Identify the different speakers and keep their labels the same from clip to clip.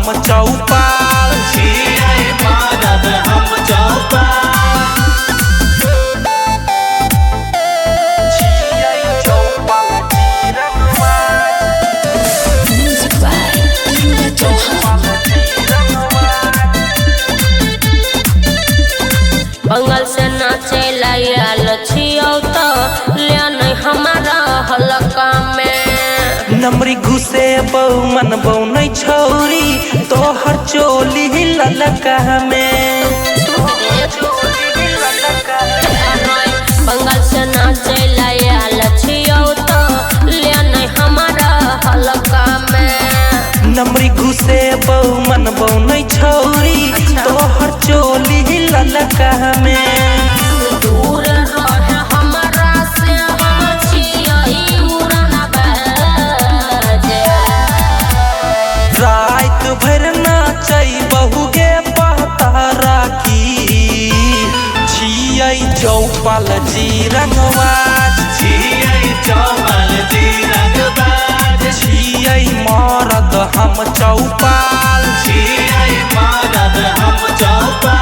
Speaker 1: हम चौपाल
Speaker 2: छियै मरद हम चौपाल
Speaker 3: बंगाल से नाचे लायल छियौ तो ले नहीं हमारा हलका में
Speaker 1: नमरी घुसे बहु मन बहु नहीं छौरी तोहर चोली ललका में
Speaker 3: बंगाल से नाचे लायल छियौ तो ले नहीं हमारा हलका में
Speaker 1: नमरी घुसे बहु मन बहु नहीं छौरी तोहर चोली ललका में
Speaker 3: दूर रहे हमारा से हम छियै उड़न बाजे
Speaker 1: रात भर नाचै बहु गे पता राखी छियै चौपाल जी रंगबाज
Speaker 2: छियै चौपाल जी रंगबाज
Speaker 1: छियै मरद हम चौपाल
Speaker 2: छियै मरद हम चौपाल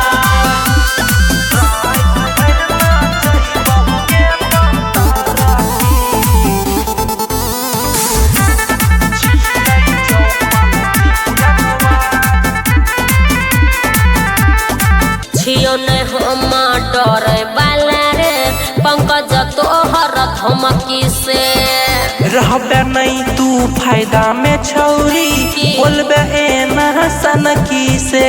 Speaker 3: छियो नहीं हम डरे वाला रे पंकज तोहर धमकी से
Speaker 1: रहबे नहीं तू फायदा में छौरी बोलबे एना सनकी से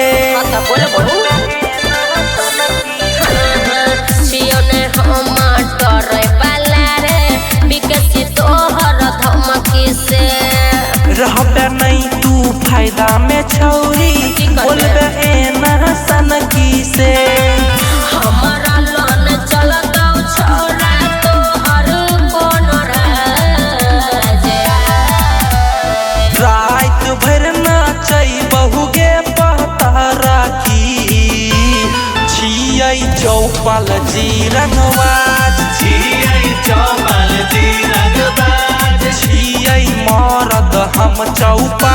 Speaker 3: छियो नहीं हम डरे वाला रे विकसी तोहर धमकी से
Speaker 1: रहबे नहीं तू फायदा में छौरी बोलबे एना सनकी से
Speaker 3: हमारा लोन चलता छोरा तोहर कोन राजे
Speaker 1: रात भर नाचै बहु गे पता राखी छियै चौपाल जी रंगबाज
Speaker 2: छियै चौपाल जी रंगबाज
Speaker 1: छियै मरद हम चौपाल